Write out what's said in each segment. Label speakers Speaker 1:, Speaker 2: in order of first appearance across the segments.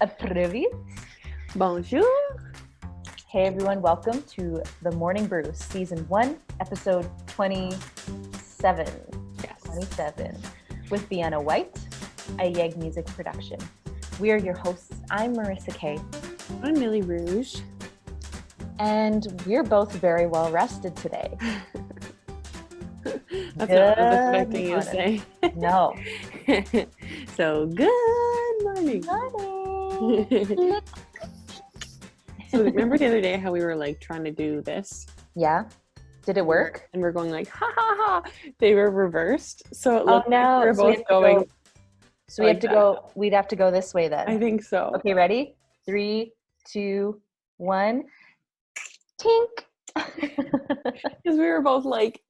Speaker 1: Approvit.
Speaker 2: Bonjour.
Speaker 1: Hey everyone, welcome to the Morning Brew, Season 1, Episode 27.
Speaker 2: Yes.
Speaker 1: 27. With Vienna, Whyte, a Yeg Music production. We are your hosts. I'm Marissa Kay.
Speaker 2: I'm Millie Rouge.
Speaker 1: And we're both very well rested today.
Speaker 2: That's not what I was expecting you to say.
Speaker 1: No.
Speaker 2: So, good morning.
Speaker 1: Morning.
Speaker 2: So, remember the other day how we were like trying to do this?
Speaker 1: Yeah. Did it work?
Speaker 2: And we're going like, ha ha ha. They were reversed. So it looked
Speaker 1: no.
Speaker 2: like we were
Speaker 1: So we
Speaker 2: both
Speaker 1: have to
Speaker 2: going.
Speaker 1: So we have to go, we'd have to go this way then.
Speaker 2: I think so.
Speaker 1: Okay, ready? 3, 2, 1. Tink.
Speaker 2: Because we were both like,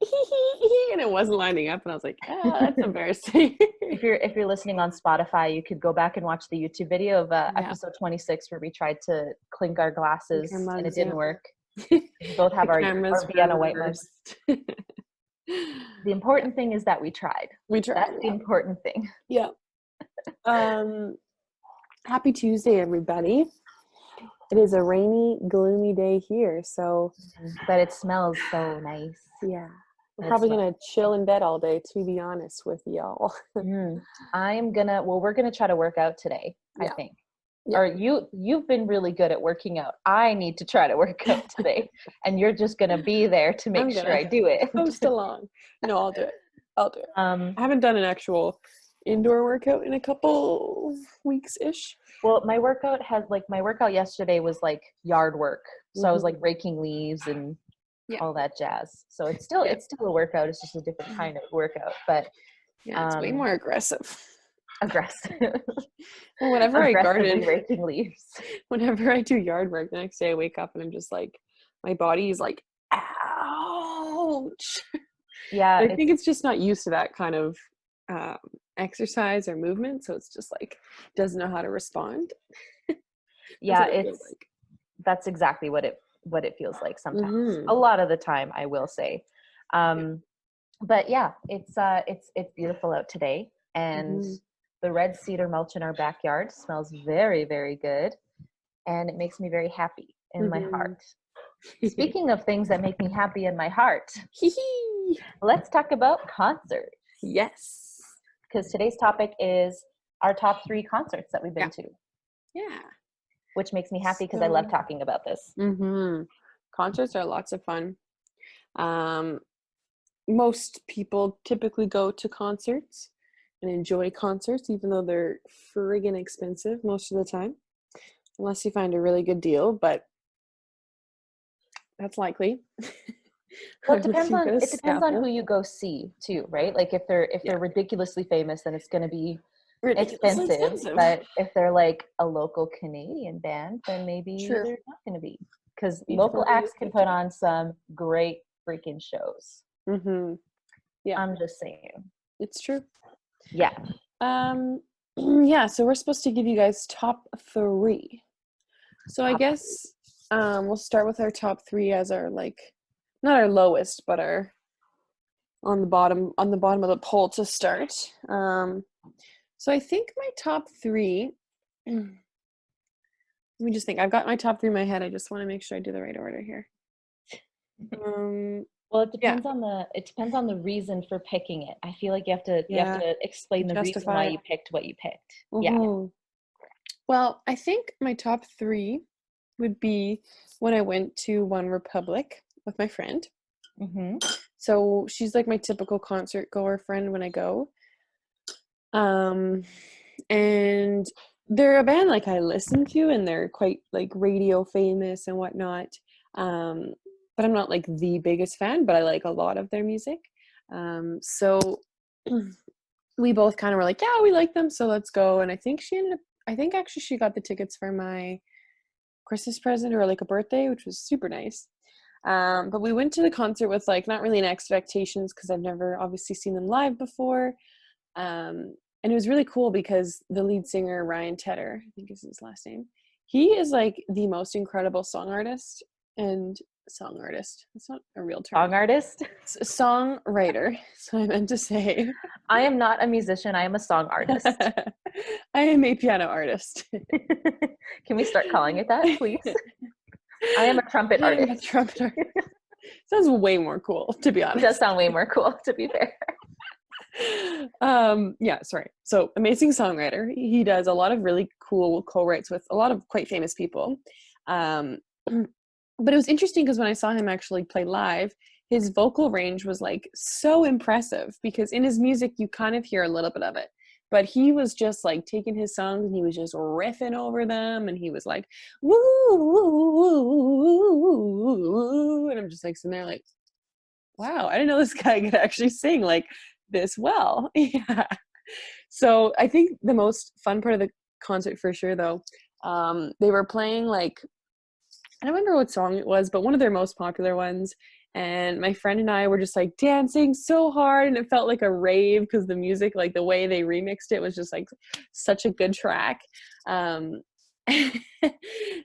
Speaker 2: and it wasn't lining up, and I was like, that's embarrassing.
Speaker 1: If you're listening on Spotify, you could go back and watch the YouTube video of episode 26 where we tried to clink our glasses and it didn't work. We both have our Vienna Whyte mugs. The important thing is that we tried. That's the important thing.
Speaker 2: Yeah. Happy Tuesday, everybody. It is a rainy, gloomy day here, so.
Speaker 1: But it smells so nice.
Speaker 2: Yeah. We're probably going to chill in bed all day, to be honest with y'all.
Speaker 1: We're going to try to work out today, I think. Yeah. Or you've been really good at working out. I need to try to work out today. And you're just going to be there to make sure I do it.
Speaker 2: Post along. No, I'll do it. I haven't done an actual indoor workout in a couple weeks-ish.
Speaker 1: Well, my workout yesterday was like yard work. So I was like raking leaves and all that jazz. So it's still a workout. It's just a different kind of workout. But
Speaker 2: it's way more aggressive.
Speaker 1: Well, whenever I garden, raking leaves.
Speaker 2: Whenever I do yard work, the next day I wake up and I'm just like, my body is like, ouch.
Speaker 1: Yeah,
Speaker 2: I think it's just not used to that kind of exercise or movement, so it's just like doesn't know how to respond.
Speaker 1: That's exactly what it feels like sometimes. A lot of the time, I will say. But yeah, it's beautiful out today, and the red cedar mulch in our backyard smells very, very good, and it makes me very happy in my heart. Speaking of things that make me happy in my heart, let's talk about concerts.
Speaker 2: Yes.
Speaker 1: Because today's topic is our top 3 concerts that we've been to.
Speaker 2: Yeah.
Speaker 1: Which makes me happy because I love talking about this.
Speaker 2: Concerts are lots of fun. Most people typically go to concerts and enjoy concerts, even though they're friggin' expensive most of the time. Unless you find a really good deal, but that's likely.
Speaker 1: Well, it depends on who you go see too, right? Like if they're ridiculously famous, then it's going to be expensive. But if they're like a local Canadian band, then maybe they're not going to be, because local acts can put on some great freaking shows. Yeah, I'm just saying,
Speaker 2: it's true.
Speaker 1: Yeah.
Speaker 2: So we're supposed to give you guys top 3. So I guess we'll start with our top 3 as our not our lowest, but our on the bottom of the poll to start. So I think my top 3. Let me just think. I've got my top 3 in my head. I just want to make sure I do the right order here.
Speaker 1: Well, it depends on the reason for picking it. I feel like you have to explain the reason why you picked what you picked. Yeah.
Speaker 2: Well, I think my top 3 would be when I went to One Republic with my friend. So she's like my typical concert goer friend when I go. And they're a band like I listen to, and they're quite like radio famous and whatnot. But I'm not like the biggest fan, but I like a lot of their music. So we both kind of were like, yeah, we like them, so let's go. And I think actually she got the tickets for my Christmas present or like a birthday, which was super nice. But we went to the concert with like not really any expectations, because I've never obviously seen them live before. And it was really cool because the lead singer, Ryan Tedder, I think is his last name, he is like the most incredible song artist and song artist. It's not a real term.
Speaker 1: Song artist?
Speaker 2: Songwriter. So I meant to say.
Speaker 1: I am not a musician. I am a song artist.
Speaker 2: I am a piano artist.
Speaker 1: Can we start calling it that, please? I am a trumpet artist.
Speaker 2: I am a trumpet artist. Sounds way more cool, to be honest.
Speaker 1: It does sound way more cool, to be fair.
Speaker 2: Yeah, sorry. So amazing songwriter. He does a lot of really cool co-writes with a lot of quite famous people. But it was interesting because when I saw him actually play live, his vocal range was like so impressive, because in his music you kind of hear a little bit of it, but he was just like taking his songs and he was just riffing over them, and he was like woo, woo, woo, woo, woo, and I'm just like sitting there like, wow, I didn't know this guy could actually sing like this well. Yeah. So I think the most fun part of the concert for sure though, they were playing like, I don't remember what song it was, but one of their most popular ones. And my friend and I were just like dancing so hard, and it felt like a rave because the music, like the way they remixed it was just like such a good track. And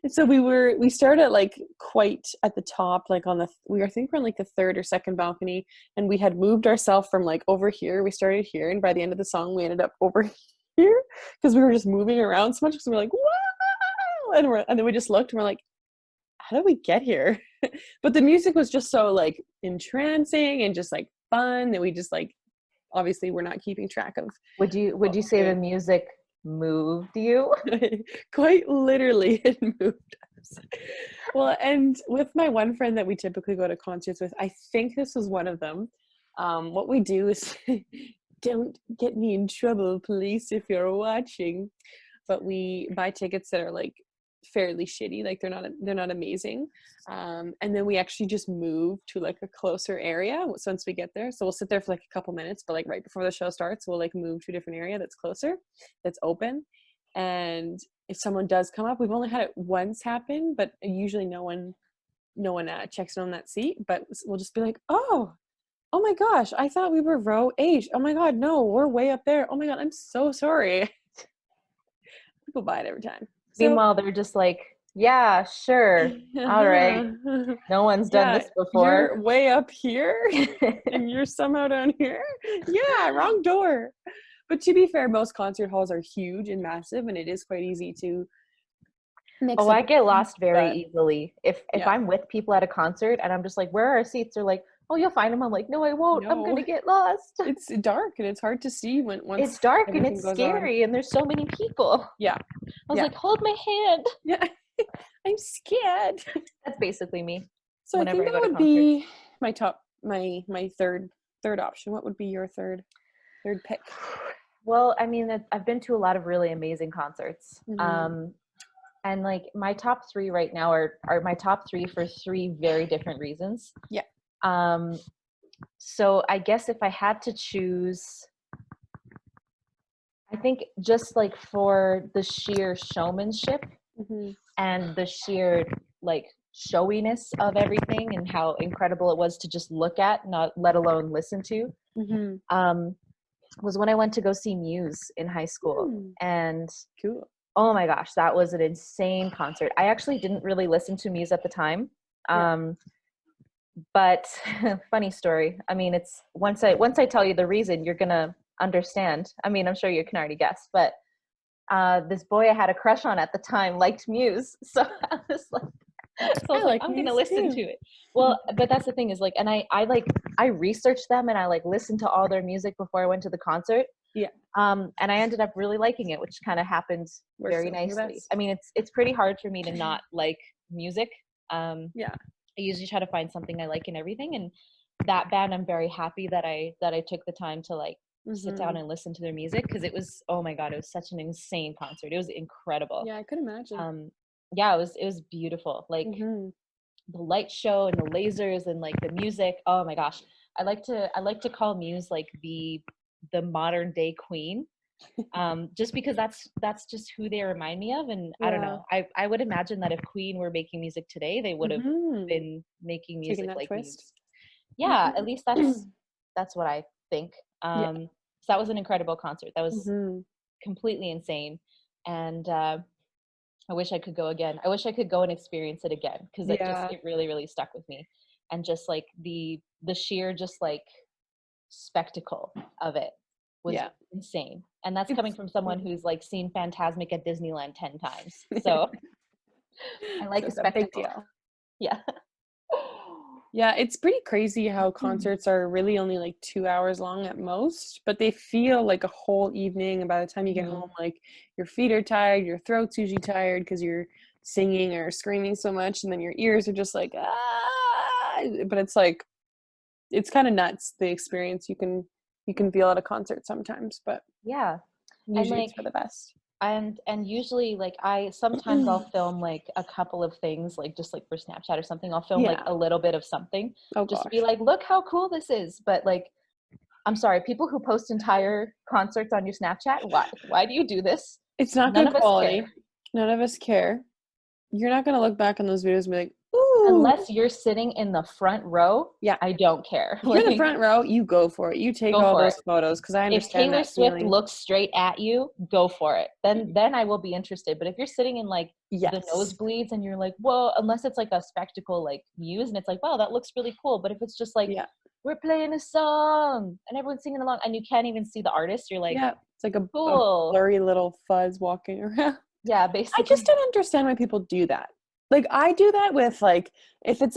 Speaker 2: so we started like quite at the top, like on the, I think we're on like the third or second balcony, and we had moved ourselves from like over here. We started here, and by the end of the song, we ended up over here because we were just moving around so much. Because we were like, wow, and then we just looked and we're like, how did we get here? But the music was just so like entrancing and just like fun that we just like, obviously we're not keeping track of.
Speaker 1: Would you say the music moved you?
Speaker 2: Quite literally, it moved us. Well, and with my one friend that we typically go to concerts with, I think this was one of them. What we do is, don't get me in trouble, police, if you're watching, but we buy tickets that are like fairly shitty, like they're not amazing, and then we actually just move to like a closer area once we get there. So we'll sit there for like a couple minutes, but like right before the show starts, we'll like move to a different area that's closer, that's open. And if someone does come up, we've only had it once happen, but usually no one checks in on that seat, but we'll just be like, oh my gosh, I thought we were row 8. Oh my god, no, we're way up there. Oh my god, I'm so sorry. People buy it every time. So,
Speaker 1: meanwhile, they're just like, yeah, sure, all right. No one's done this before.
Speaker 2: You're way up here and you're somehow down here. Yeah, wrong door. But to be fair, most concert halls are huge and massive, and it is quite easy to mix up.
Speaker 1: I get lost very easily. If I'm with people at a concert and I'm just like, where are our seats? They're like, oh, you'll find them. I'm like, no, I won't. I'm gonna get lost.
Speaker 2: It's dark and it's hard to see once
Speaker 1: it's dark and it's scary and there's so many people.
Speaker 2: Yeah.
Speaker 1: I was like, hold my hand.
Speaker 2: Yeah. I'm scared.
Speaker 1: That's basically me.
Speaker 2: So I think that would be my top, my third option. What would be your third pick?
Speaker 1: Well, I mean, I've been to a lot of really amazing concerts. Mm-hmm. And like my top 3 right now are my top 3 for 3 very different reasons.
Speaker 2: Yeah.
Speaker 1: So I guess if I had to choose, I think just like for the sheer showmanship, mm-hmm. and the sheer like showiness of everything and how incredible it was to just look at, not let alone listen to, mm-hmm. Was when I went to go see Muse in high school. And
Speaker 2: cool.
Speaker 1: Oh my gosh, that was an insane concert. I actually didn't really listen to Muse at the time. But funny story. I mean, it's once I tell you the reason, you're gonna understand. I mean, I'm sure you can already guess, but this boy I had a crush on at the time liked Muse. So I was like, I'm gonna listen to it. Well, but that's the thing is like, and I researched them and I like listened to all their music before I went to the concert.
Speaker 2: Yeah.
Speaker 1: And I ended up really liking it, which kind of happened very nicely. I mean, it's pretty hard for me to not like music.
Speaker 2: Yeah.
Speaker 1: I usually try to find something I like in everything, and that band, I'm very happy that I took the time to like sit down and listen to their music, because it was, oh my god, it was such an insane concert. It was incredible.
Speaker 2: Yeah, I could imagine.
Speaker 1: Yeah, it was beautiful. Like the light show and the lasers and like the music. Oh my gosh, I like to call Muse like the modern day Queen, just because that's just who they remind me of. And I don't know, I would imagine that if Queen were making music today, they would have been making music like Muse. Yeah, at least that's what I think. So that was an incredible concert. That was completely insane. And I wish I could go again. I wish I could go and experience it again, because
Speaker 2: Yeah.
Speaker 1: it really, really stuck with me. And just like the sheer just like spectacle of it was
Speaker 2: Yeah.
Speaker 1: insane. And that's coming
Speaker 2: It's
Speaker 1: from someone who's like seen Fantasmic at Disneyland 10 times. So I like
Speaker 2: so
Speaker 1: a
Speaker 2: it's a big
Speaker 1: spectacle.
Speaker 2: deal.
Speaker 1: Yeah.
Speaker 2: Yeah, it's pretty crazy how concerts are really only like 2 hours long at most, but they feel like a whole evening. And by the time you get home, like your feet are tired, your throat's usually tired because you're singing or screaming so much, and then your ears are just like, ah. But it's like, it's kind of nuts, the experience you can feel at a concert sometimes, but
Speaker 1: Yeah. And
Speaker 2: usually
Speaker 1: like
Speaker 2: it's for the best.
Speaker 1: and usually like I sometimes I'll film like a couple of things, like just like for Snapchat or something. I'll film like
Speaker 2: Yeah.
Speaker 1: a little bit of something
Speaker 2: Oh
Speaker 1: just to be
Speaker 2: gosh.
Speaker 1: like, look how cool this is. But like, I'm sorry, people who post entire concerts on your Snapchat, why do you do this?
Speaker 2: It's not
Speaker 1: None
Speaker 2: good
Speaker 1: of us
Speaker 2: quality.
Speaker 1: care.
Speaker 2: None of us care. You're not gonna look back on those videos and be like, ooh.
Speaker 1: Unless you're sitting in the front row,
Speaker 2: Yeah.
Speaker 1: I don't care.
Speaker 2: If you're in the
Speaker 1: Like,
Speaker 2: front row, you go for it. You take
Speaker 1: go
Speaker 2: all
Speaker 1: for it.
Speaker 2: those photos because I
Speaker 1: If
Speaker 2: understand
Speaker 1: Taylor
Speaker 2: that
Speaker 1: Swift
Speaker 2: feeling.
Speaker 1: looks straight at you, go for it. Then I will be interested. But if you're sitting in like the
Speaker 2: Yes.
Speaker 1: nosebleeds and you're like, whoa, unless it's like a spectacle like views and it's like, wow, that looks really cool. But if it's just like,
Speaker 2: Yeah.
Speaker 1: we're playing a song and everyone's singing along and you can't even see the artist, you're like,
Speaker 2: Yeah. It's like a
Speaker 1: cool.
Speaker 2: blurry little fuzz walking around.
Speaker 1: Yeah,
Speaker 2: I just
Speaker 1: basically.
Speaker 2: don't understand why people do that. Like I do that with like if it's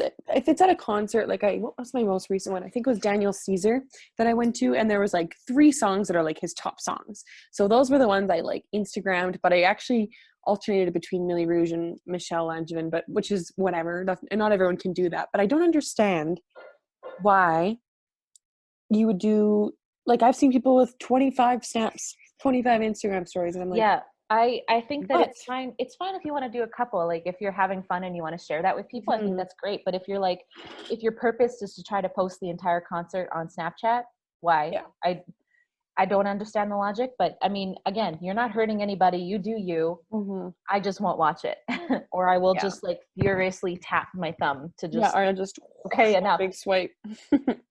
Speaker 2: at a concert, like what was my most recent one? I think it was Daniel Caesar that I went to, and there was like 3 songs that are like his top songs. So those were the ones I like Instagrammed, but I actually alternated between Millie Rouge and Michelle Langevin, but which is whatever. And not everyone can do that. But I don't understand why you would do, like I've seen people with 25 snaps, 25 Instagram stories, and I'm like,
Speaker 1: Yeah. I think that
Speaker 2: what?
Speaker 1: it's fine. It's fine if you want to do a couple. Like if you're having fun and you want to share that with people, I think
Speaker 2: Mhm.
Speaker 1: that's great. But if you're like, if your purpose is to try to post the entire concert on Snapchat, why?
Speaker 2: Yeah.
Speaker 1: I don't understand the logic, but I mean, again, you're not hurting anybody. You do you.
Speaker 2: Mm-hmm.
Speaker 1: I just won't watch it. Or I will
Speaker 2: Yeah.
Speaker 1: just like furiously tap my thumb to
Speaker 2: Yeah,
Speaker 1: just,
Speaker 2: or just
Speaker 1: okay, enough.
Speaker 2: big swipe.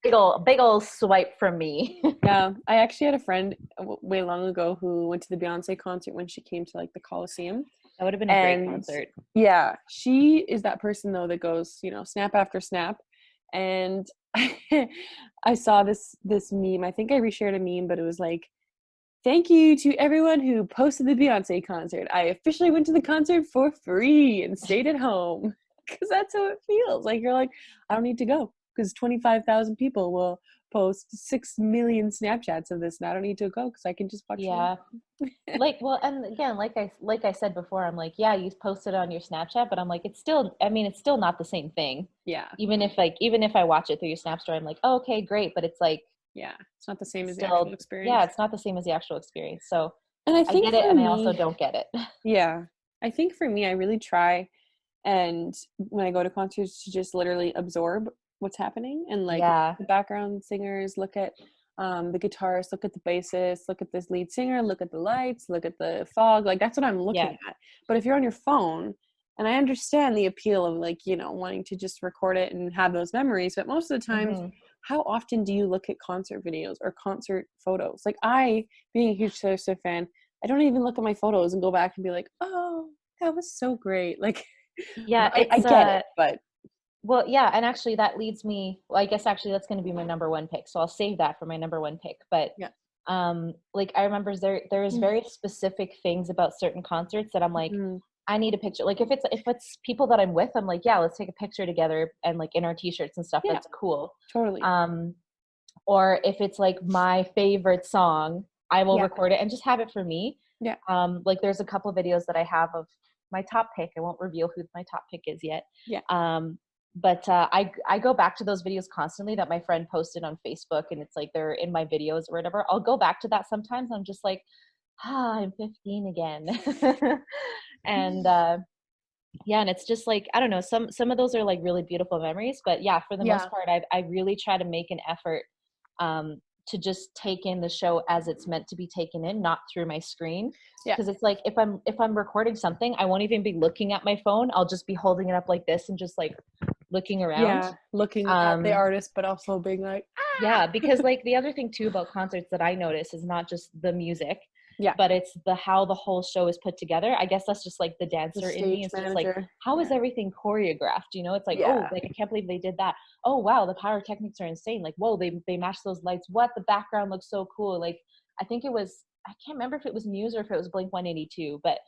Speaker 1: Big old swipe from me.
Speaker 2: Yeah, I actually had a friend way long ago who went to the Beyonce concert when she came to like the Coliseum.
Speaker 1: That would have been a great
Speaker 2: And
Speaker 1: concert.
Speaker 2: yeah, she is that person though that goes, snap after snap. And I saw this meme. I think I reshared a meme, but it was like, thank you to everyone who posted the Beyonce concert. I officially went to the concert for free and stayed at home. Because that's how it feels. Like you're like, I don't need to go because 25,000 people will post 6 million Snapchats of this, and I don't need to go because I can just watch
Speaker 1: Yeah.
Speaker 2: it.
Speaker 1: Like, well, and again, like I said before, I'm like, yeah, you posted on your Snapchat, but I'm like, it's still, I mean, it's still not the same thing.
Speaker 2: Yeah,
Speaker 1: Even if I watch it through your Snap Story, I'm like, oh, okay, great, but it's like
Speaker 2: yeah. It's not the same as the actual
Speaker 1: still, yeah,
Speaker 2: experience.
Speaker 1: it's not the same as the actual experience. So
Speaker 2: And I
Speaker 1: I
Speaker 2: think
Speaker 1: get it,
Speaker 2: for
Speaker 1: and I also
Speaker 2: me,
Speaker 1: don't get it.
Speaker 2: yeah, I think for me, I really try, and when I go to concerts, to just literally absorb what's happening and like
Speaker 1: Yeah,
Speaker 2: the background singers, look at the guitarist, look at the bassist, look at this lead singer, look at the lights, look at the fog. Like that's what I'm looking
Speaker 1: yeah,
Speaker 2: at. But if you're on your phone, and I understand the appeal of like, wanting to just record it and have those memories, but most of the times,
Speaker 1: hmm,
Speaker 2: how often do you look at concert videos or concert photos? Like being a huge Taylor Swift fan, I don't even look at my photos and go back and be like, oh, that was so great. Like,
Speaker 1: yeah.
Speaker 2: I get it, but
Speaker 1: Well, yeah, and actually that leads me. Well, I guess actually that's going to be my number one pick, so I'll save that for my number one pick. But
Speaker 2: yeah.
Speaker 1: like I remember there is very specific things about certain concerts that I'm like,
Speaker 2: Mhm.
Speaker 1: I need a picture. Like if it's people that I'm with, I'm like, yeah, let's take a picture together and like in our t-shirts and stuff.
Speaker 2: Yeah,
Speaker 1: That's cool.
Speaker 2: totally.
Speaker 1: Um, or if it's like my favorite song, I will
Speaker 2: Yeah,
Speaker 1: record it and just have it for me.
Speaker 2: yeah,
Speaker 1: Like there's a couple videos that I have of my top pick. I won't reveal who my top pick is yet.
Speaker 2: yeah,
Speaker 1: But I go back to those videos constantly that my friend posted on Facebook, and it's like they're in my videos or whatever. I'll go back to that sometimes. I'm just like, I'm 15 again. And yeah, and it's just like, I don't know, some of those are like really beautiful memories, but yeah, for the most
Speaker 2: yeah,
Speaker 1: part, I really try to make an effort to just take in the show as it's meant to be taken in, not through my screen.
Speaker 2: yeah,
Speaker 1: Because it's like if I'm recording something, I won't even be looking at my phone. I'll just be holding it up like this and just like looking around.
Speaker 2: yeah. Looking at the
Speaker 1: Um,
Speaker 2: artist, but also being like,
Speaker 1: yeah, because like the other thing too about concerts that I notice is not just the music,
Speaker 2: Yeah.
Speaker 1: but it's how the whole show is put together. I guess that's just like the dancer in me. It's just like, how is everything choreographed? You know, it's like, oh, like I can't believe they did that. Oh wow, the pyrotechnics are insane. Like, whoa, they matched those lights. What? The background looks so cool. Like, I think it was, I can't remember if it was Muse or if it was Blink 182, but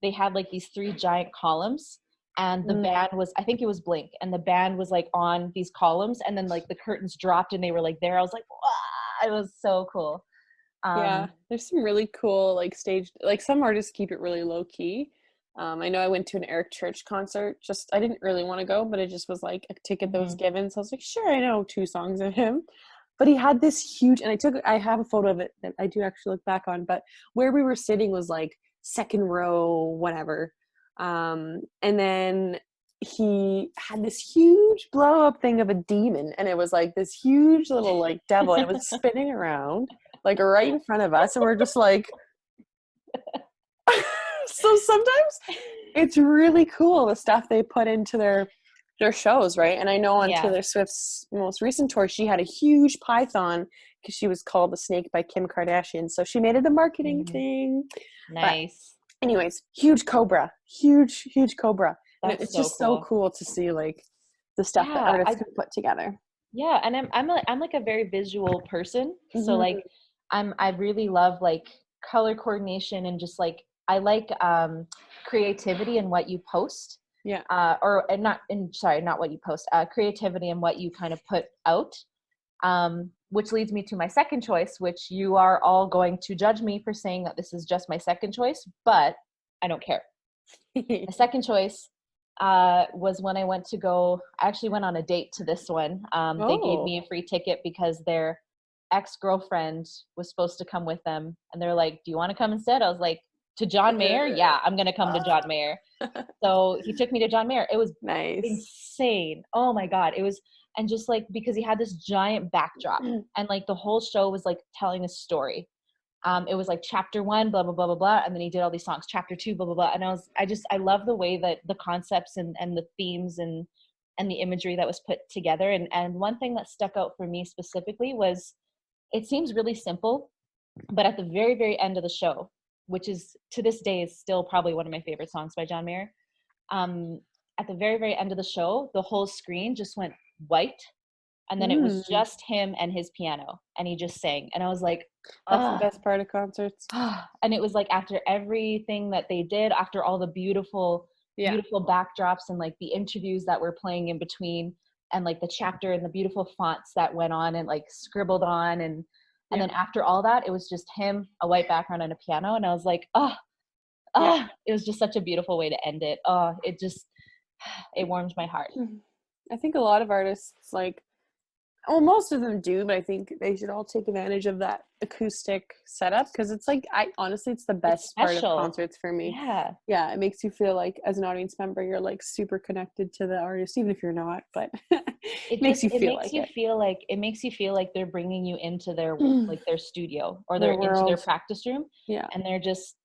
Speaker 1: they had like these 3 giant columns, and the band was, I think it was Blink, and the band was like on these columns, and then like the curtains dropped and they were like there. I was like, wow, it was so cool.
Speaker 2: Yeah, there's some really cool like stage, like some artists keep it really low key. I know I went to an Eric Church concert. Just I didn't really want to go, but it just was like a ticket that was given. So I was like, sure, I know 2 songs of him. But he had this huge, and I have a photo of it that I do actually look back on. But where we were sitting was like second row, whatever. And then he had this huge blow up thing of a demon, and it was like this huge little like devil, and it was spinning around like right in front of us, and we're just like so sometimes it's really cool the stuff they put into their shows, right? And I know on Taylor Swift's most recent tour, she had a huge python because she was called the Snake by Kim Kardashian, so she made it a marketing thing.
Speaker 1: Nice.
Speaker 2: But anyways, huge cobra. And it's
Speaker 1: so
Speaker 2: just
Speaker 1: cool.
Speaker 2: so cool to see like the stuff that artists can put together.
Speaker 1: Yeah, and I'm like a very visual person, so like I really love like color coordination, and just like I like creativity in what you post.
Speaker 2: Yeah.
Speaker 1: Not what you post. Creativity in what you kind of put out. Which leads me to my second choice, which you are all going to judge me for saying that this is just my second choice, but I don't care. My second choice was when I actually went on a date to this one. They gave me a free ticket because their ex-girlfriend was supposed to come with them, and they're like, do you want to come instead? I was like, to John Mayer? Yeah, I'm gonna come to John Mayer. So he took me to John Mayer. It was insane. Oh my God. It was, and just like, because he had this giant backdrop, and like the whole show was like telling a story. It was like chapter 1, blah, blah, blah, blah, blah. And then he did all these songs, chapter 2, blah, blah, blah. And I love the way that the concepts and the themes and the imagery that was put together. And one thing that stuck out for me specifically was, it seems really simple, but at the very, very end of the show, which is to this day is still probably one of my favorite songs by John Mayer. At the very, very end of the show, the whole screen just went white. And then it was just him and his piano, and he just sang. And I was like,
Speaker 2: that's the best part of concerts.
Speaker 1: And it was like, after everything that they did, after all the beautiful backdrops and like the interviews that were playing in between, and like the chapter and the beautiful fonts that went on and like scribbled on. And then after all that, it was just him, a white background and a piano. And I was like, it was just such a beautiful way to end it. It warmed my heart.
Speaker 2: I think a lot of artists, like, well, most of them do, but I think they should all take advantage of that acoustic setup, because it's like, honestly, it's the best part of concerts for me. Yeah, it makes you feel like, as an audience member, you're like super connected to the artist, even if you're not, but it makes you feel like they're bringing you into their like their studio, or they're into their practice room. And they're just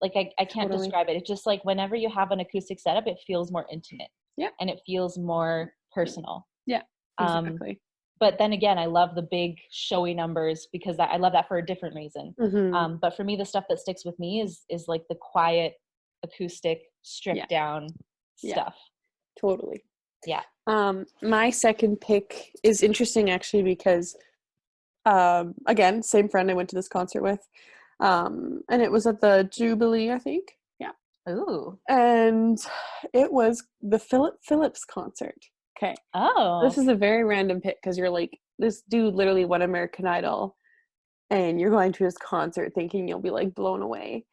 Speaker 2: like, I can't describe it. It's just like, whenever you have an acoustic setup, it feels more intimate. And it feels more personal. Exactly.
Speaker 1: But then again, I love the big showy numbers, because I love that for a different reason. But for me, the stuff that sticks with me is like the quiet, acoustic, stripped down stuff.
Speaker 2: Totally.
Speaker 1: Yeah.
Speaker 2: My second pick is interesting, actually, because again, same friend I went to this concert with, and it was at the Jubilee, I think.
Speaker 1: Ooh.
Speaker 2: And it was the Philip Phillips concert. Okay.
Speaker 1: Oh.
Speaker 2: This is a very random pick, because you're like, this dude literally won American Idol, and you're going to his concert thinking you'll be like blown away.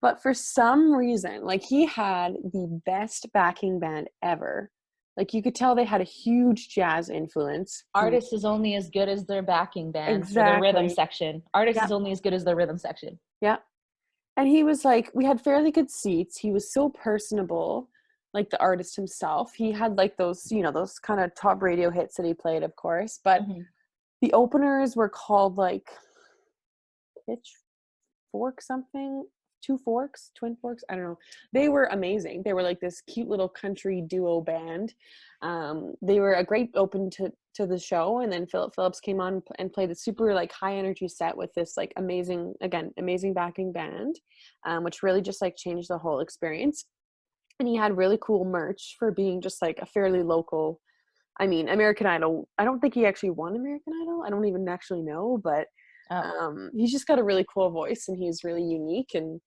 Speaker 2: But for some reason, like, he had the best backing band ever. Like, you could tell they had a huge jazz influence.
Speaker 1: Artist is only as good as their backing band. Exactly. Or their rhythm section. Artist is only as good as their rhythm section.
Speaker 2: Yeah. And he was like, we had fairly good seats. He was so personable, like the artist himself. He had like those, those kind of top radio hits that he played, of course. But the openers were called like Pitchfork something. Twin Forks, I don't know. They were amazing. They were like this cute little country duo band. They were a great open to the show, and then Philip Phillips came on and played a super like high energy set with this like amazing backing band, which really just like changed the whole experience. And he had really cool merch for being just like a fairly local. I mean, American Idol, I don't think he actually won American Idol. I don't even actually know, but he's just got a really cool voice, and he's really unique. And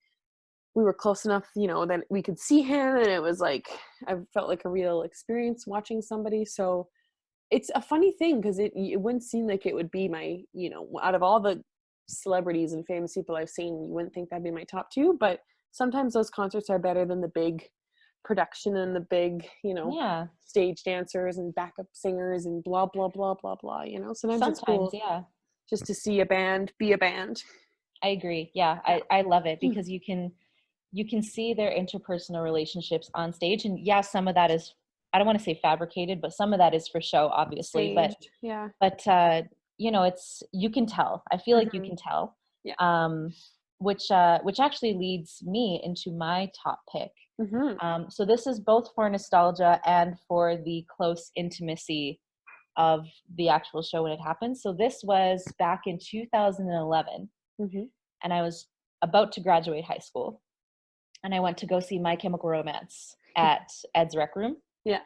Speaker 2: we were close enough, that we could see him, and it was like, I felt like a real experience watching somebody. So it's a funny thing, because it wouldn't seem like it would be my, out of all the celebrities and famous people I've seen, you wouldn't think that'd be my top two, but sometimes those concerts are better than the big production and the big, stage dancers and backup singers and blah, blah, blah, blah, blah, sometimes it's cool just to see a band be a band.
Speaker 1: I agree. Yeah. I love it, because you can see their interpersonal relationships on stage, and some of that is, I don't want to say fabricated, but some of that is for show, obviously.
Speaker 2: Staged,
Speaker 1: but it's, you can tell. I feel like you can tell.
Speaker 2: Yeah.
Speaker 1: Which actually leads me into my top pick.
Speaker 2: Mm-hmm.
Speaker 1: So this is both for nostalgia and for the close intimacy of the actual show when it happened. So this was back in 2011, and I was about to graduate high school, and I went to go see My Chemical Romance at Ed's Rec Room.
Speaker 2: Yeah.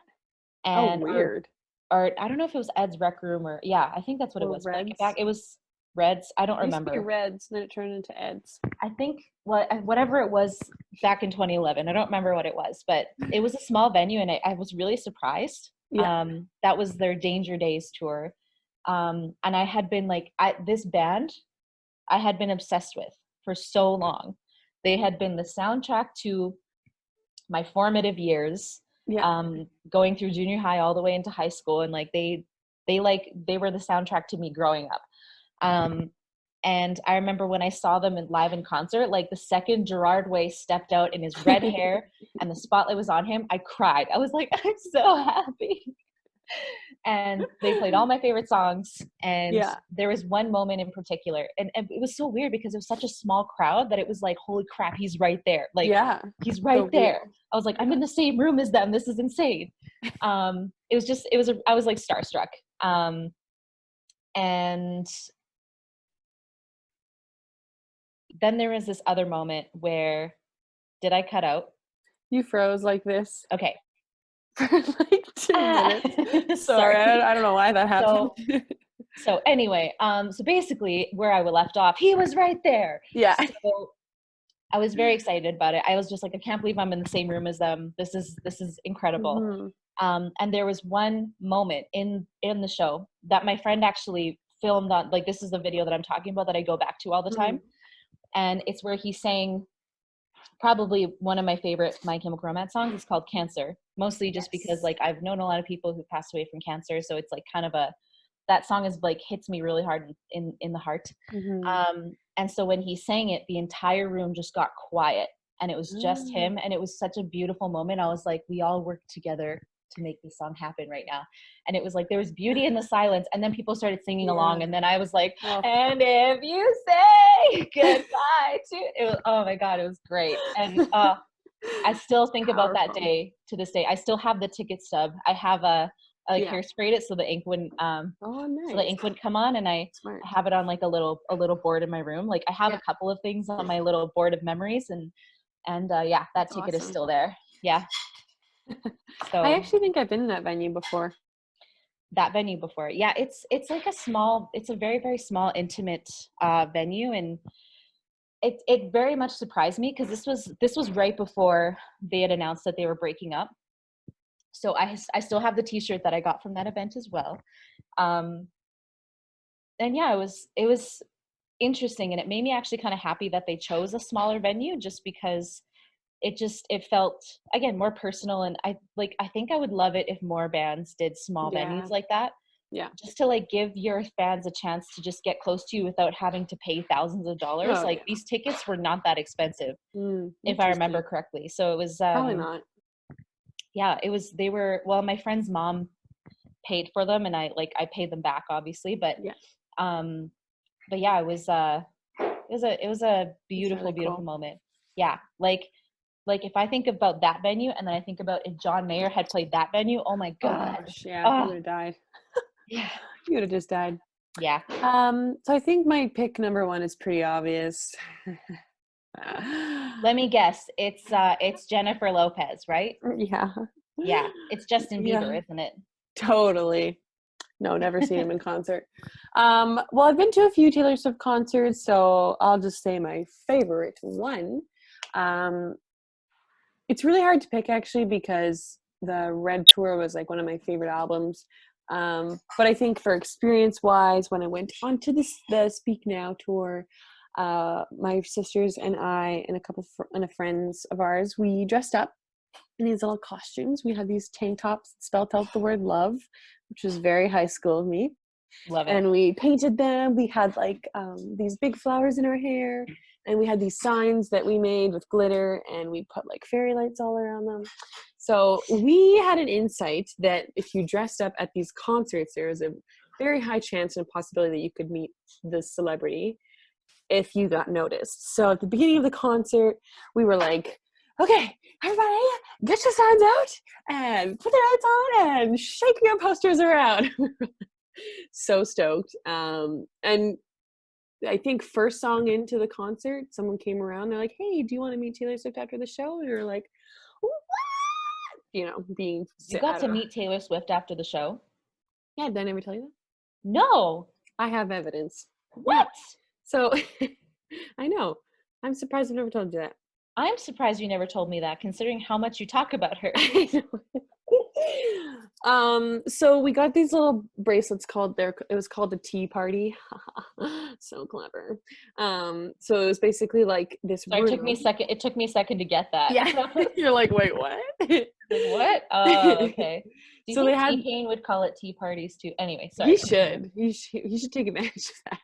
Speaker 1: And
Speaker 2: weird.
Speaker 1: Or I don't know if it was Ed's Rec Room or I think that's what it was.
Speaker 2: Reds.
Speaker 1: It was Reds. I don't remember.
Speaker 2: It used to be Reds, then it turned into Ed's.
Speaker 1: I think whatever it was back in 2011. I don't remember what it was, but it was a small venue, and I was really surprised.
Speaker 2: Yeah.
Speaker 1: That was their Danger Days tour, and I had been like, this band I had been obsessed with for so long. They had been the soundtrack to my formative years. Going through junior high all the way into high school, and like they were the soundtrack to me growing up. And I remember when I saw them live in concert, like the second Gerard Way stepped out in his red hair and the spotlight was on him, I cried. I was like, I'm so happy. And they played all my favorite songs. And there was one moment in particular, and it was so weird because it was such a small crowd that it was like, holy crap, he's right there. Like, he's right so there. Cool. I was like, I'm in the same room as them. This is insane. I was like starstruck. And then there was this other moment where, did I cut out?
Speaker 2: You froze like this.
Speaker 1: Okay.
Speaker 2: For like 2 minutes. Sorry, I don't know why that happened.
Speaker 1: So anyway, so basically where I left off, he was right there.
Speaker 2: Yeah.
Speaker 1: So I was very excited about it. I was just like, I can't believe I'm in the same room as them. This is incredible. And there was one moment in the show that my friend actually filmed on, like, this is the video that I'm talking about that I go back to all the time. And it's where he sang probably one of my favorite My Chemical Romance songs. It's called Cancer, mostly just because like I've known a lot of people who passed away from cancer. So it's like kind of that song is like hits me really hard in the heart. And so when he sang it, the entire room just got quiet, and it was just him. And it was such a beautiful moment. I was like, we all work together to make this song happen right now. And it was like, there was beauty in the silence, and then people started singing along, and then I was like, and if you say goodbye to it, oh my God, it was great. And I still think about that day to this day. I still have the ticket stub. I have hairsprayed it so the ink wouldn't so the ink wouldn't come on, and I have it on like a little board in my room. Like I have a couple of things on my little board of memories, and that ticket is still there. So
Speaker 2: I actually think I've been in that venue before.
Speaker 1: Yeah, it's like it's a very, very small, intimate venue, and it very much surprised me because this was right before they had announced that they were breaking up. So I still have the t-shirt that I got from that event as well. And yeah, it was interesting, and it made me actually kind of happy that they chose a smaller venue, just because it felt, again, more personal. And I think I would love it if more bands did small venues like that. Yeah. Just to like give your fans a chance to just get close to you without having to pay thousands of dollars. These tickets were not that expensive, if I remember correctly. So it was
Speaker 2: probably not.
Speaker 1: Yeah, my friend's mom paid for them, and I paid them back, obviously, but yeah, it was a beautiful, really beautiful moment. Yeah. Like if I think about that venue and then I think about if John Mayer had played that venue, oh my
Speaker 2: Oh
Speaker 1: God.
Speaker 2: gosh, yeah, you
Speaker 1: Oh,
Speaker 2: would have died.
Speaker 1: yeah.
Speaker 2: You would have just died.
Speaker 1: Yeah.
Speaker 2: So I think my pick number one is pretty obvious.
Speaker 1: Let me guess. It's Jennifer Lopez, right?
Speaker 2: Yeah.
Speaker 1: Yeah. It's Justin
Speaker 2: Yeah,
Speaker 1: Bieber, isn't it?
Speaker 2: totally. No, never seen him in concert. Well, I've been to a few Taylor Swift concerts, so I'll just say my favorite one. Um, it's really hard to pick actually because the Red Tour was like one of my favorite albums. But I think for experience wise, when I went onto the Speak Now tour, my sisters and I and a couple of friends of ours, we dressed up in these little costumes. We had these tank tops that spelled out the word love, which was very high school of me.
Speaker 1: Love it.
Speaker 2: And we painted them. We had like these big flowers in our hair, and we had these signs that we made with glitter, and we put like fairy lights all around them. So we had an insight that if you dressed up at these concerts, there was a very high chance and possibility that you could meet the celebrity if you got noticed. So at the beginning of the concert, we were like, okay, everybody, get your signs out and put the lights on and shake your posters around. So stoked. And I think first song into the concert, someone came around. They're like, "Hey, do you want to meet Taylor Swift after the show?" And we were like, "What?" You know, being
Speaker 1: You got
Speaker 2: I
Speaker 1: to
Speaker 2: don't know.
Speaker 1: meet Taylor Swift after the show?
Speaker 2: Yeah, did I never tell you that?
Speaker 1: No.
Speaker 2: I have evidence. Yeah.
Speaker 1: What?
Speaker 2: So I know. I'm surprised I've never told you that.
Speaker 1: I'm surprised you never told me that, considering how much you talk about her.
Speaker 2: I know. So we got these little bracelets it was called a tea party. So clever. So it was basically like this
Speaker 1: Sorry,
Speaker 2: room.
Speaker 1: it took me a second to get that.
Speaker 2: Yeah. You're like, wait, what?
Speaker 1: Like, what? Oh, okay. Do you
Speaker 2: So they
Speaker 1: think
Speaker 2: had,
Speaker 1: T-Pain would call it tea parties too? Anyway,
Speaker 2: he
Speaker 1: sorry.
Speaker 2: should. He should take advantage of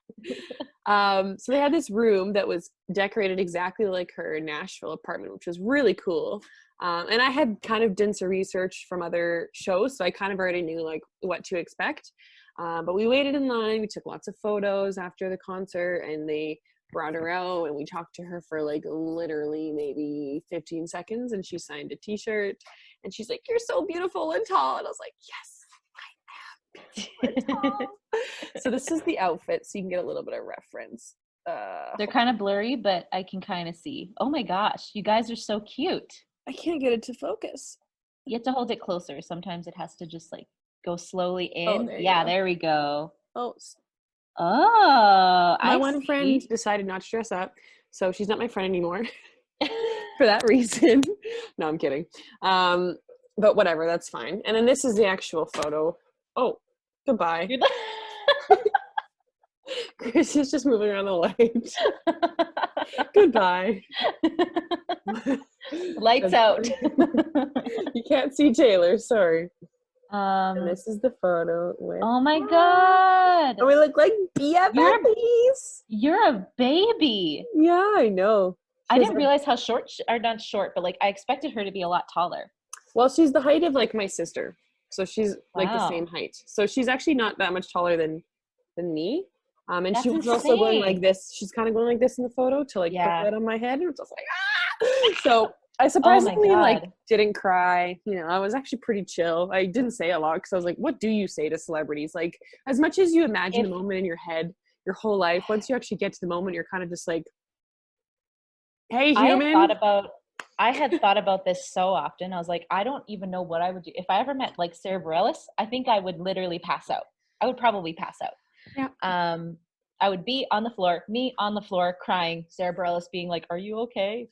Speaker 2: that. So they had this room that was decorated exactly like her Nashville apartment, which was really cool. And I had kind of done some research from other shows, so I kind of already knew like what to expect. But we waited in line. We took lots of photos after the concert, and they brought her out, and we talked to her for like literally maybe 15 seconds, and she signed a t-shirt, and she's like, "You're so beautiful and tall." And I was like, "Yes, I am beautiful and tall." So this is the outfit, so you can get a little bit of reference.
Speaker 1: They're kind of blurry, but I can kind of see. Oh my gosh, you guys are so cute.
Speaker 2: I can't get it to focus.
Speaker 1: You have to hold it closer. Sometimes it has to just like go slowly
Speaker 2: Oh,
Speaker 1: in.
Speaker 2: there you
Speaker 1: Yeah,
Speaker 2: go.
Speaker 1: there we go.
Speaker 2: Oh,
Speaker 1: Oh,
Speaker 2: my
Speaker 1: I
Speaker 2: one friend
Speaker 1: see.
Speaker 2: decided not to dress up, so she's not my friend anymore for that reason. No, I'm kidding. But whatever, that's fine. And then this is the actual photo. Oh, goodbye. Chris is just moving around the light. Goodbye.
Speaker 1: Lights out.
Speaker 2: You can't see Taylor, sorry. And this is the photo with
Speaker 1: Oh my God.
Speaker 2: and we look like BFFs.
Speaker 1: You're a baby.
Speaker 2: Yeah, I know.
Speaker 1: I didn't realize how short, or not short, but like I expected her to be a lot taller.
Speaker 2: Well, she's the height of like my sister. So she's like the
Speaker 1: Wow.
Speaker 2: same height. So she's actually not that much taller than me. And
Speaker 1: That's
Speaker 2: she was also going like
Speaker 1: insane.
Speaker 2: this. She's kind of going like this in the photo to like
Speaker 1: Yeah.
Speaker 2: put it on my head. And it's just like, ah! So I
Speaker 1: Oh my
Speaker 2: surprisingly like
Speaker 1: God.
Speaker 2: didn't cry. You know, I was actually pretty chill. I didn't say a lot because I was like, what do you say to celebrities? Like, as much as you imagine the moment in your head your whole life, once you actually get to the moment, you're kind of just like, hey, human.
Speaker 1: I had thought about this so often. I was like, I don't even know what I would do. If I ever met like Sarah Bareilles, I think I would literally pass out. I would probably pass out.
Speaker 2: Yeah.
Speaker 1: I would be on the floor, crying, Sarah Bareilles being like, are you okay?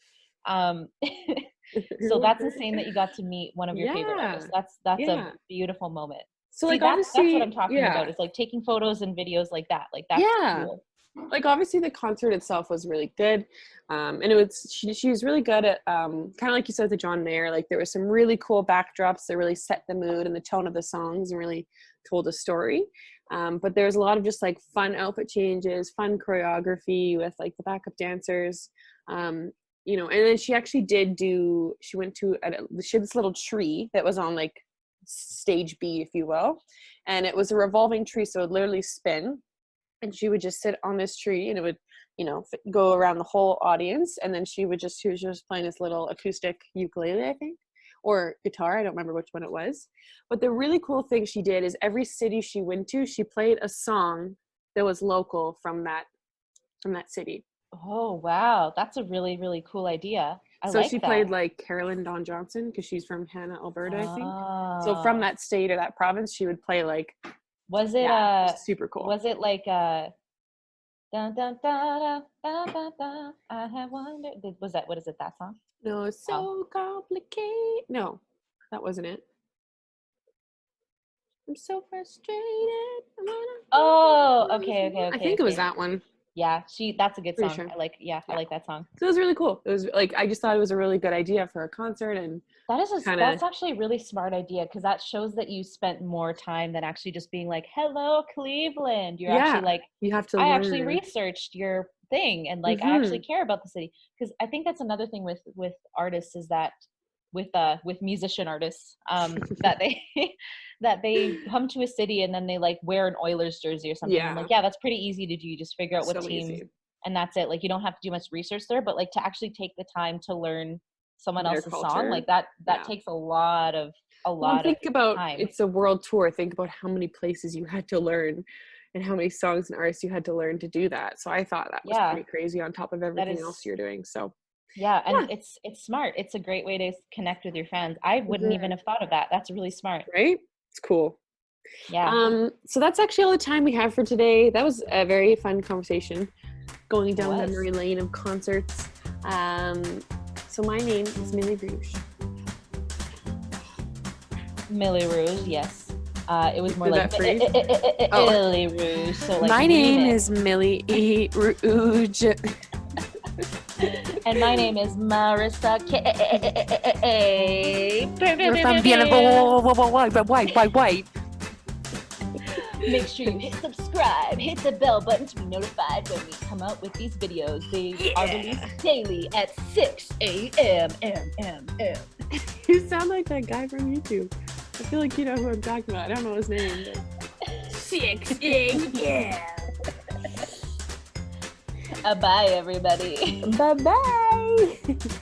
Speaker 1: So that's insane that you got to meet one of your favorite artists. That's a beautiful moment.
Speaker 2: So
Speaker 1: see,
Speaker 2: like
Speaker 1: that's
Speaker 2: obviously
Speaker 1: what I'm talking about. It's like taking photos and videos like that. Like that's cool.
Speaker 2: Like obviously the concert itself was really good, and it was she was really good at kind of like you said with the John Mayer. Like there was some really cool backdrops that really set the mood and the tone of the songs and really told a story. But there's a lot of just like fun outfit changes, fun choreography with like the backup dancers. You know, and then she actually she went to she had this little tree that was on like stage B, if you will, and it was a revolving tree, so it would literally spin. And she would just sit on this tree and it would go around the whole audience, and then she was just playing this little acoustic ukulele, I think, or guitar. I don't remember which one it was. But the really cool thing she did is every city she went to, she played a song that was local from that city.
Speaker 1: Oh, wow. That's a really, really cool idea. I
Speaker 2: So
Speaker 1: like
Speaker 2: she
Speaker 1: that.
Speaker 2: played like Carolyn Dawn Johnson, because she's from Hannah, Alberta, I think. So
Speaker 1: Oh.
Speaker 2: from that state or that province, she would play like,
Speaker 1: Was it
Speaker 2: super cool.
Speaker 1: Was it like dun, dun, dun, dun, dun, dun, dun, I have wondered, what is it, that song?
Speaker 2: No, it's so complicated. No, that wasn't it. I'm so frustrated.
Speaker 1: Oh, okay.
Speaker 2: I think it was that one.
Speaker 1: Yeah, that's a good song.
Speaker 2: Sure.
Speaker 1: I like that song.
Speaker 2: So it was really cool. It was like, I just thought it was a really good idea for a concert, and
Speaker 1: that's actually a really smart idea, because that shows that you spent more time than actually just being like, hello, Cleveland. You're actually like,
Speaker 2: you have to
Speaker 1: I
Speaker 2: learn.
Speaker 1: actually researched your thing, and like I actually care about the city. Because I think that's another thing with artists, is that with musician artists, that they come to a city and then they like wear an Oilers jersey or something. I'm like, yeah, that's pretty easy to do. You just figure out what team, and that's it. Like, you don't have to do much research there, but like to actually take the time to learn someone else's song, like that takes a lot of
Speaker 2: think about
Speaker 1: time.
Speaker 2: It's a world tour. Think about how many places you had to learn and how many songs and artists you had to learn to do that. So I thought that was pretty crazy, on top of everything else you're doing. So
Speaker 1: and it's smart. It's a great way to connect with your fans. I wouldn't even have thought of that. That's really smart.
Speaker 2: Right? It's cool.
Speaker 1: Yeah.
Speaker 2: So that's actually all the time we have for today. That was a very fun conversation, going down memory lane of concerts. So my name is Millie Rouge.
Speaker 1: Millie Rouge, yes. It was more like Millie Rouge. So like,
Speaker 2: my name is Millie Rouge.
Speaker 1: And my name is Marissa K.
Speaker 2: You're from Vienna. Whyte.
Speaker 1: Make sure you hit subscribe, hit the bell button to be notified when we come out with these videos. They are released daily at 6 a.m.
Speaker 2: You sound like that guy from YouTube. I feel like you know who I'm talking about. I don't know his name. But 6 a.m.
Speaker 1: Bye, everybody.
Speaker 2: Bye-bye.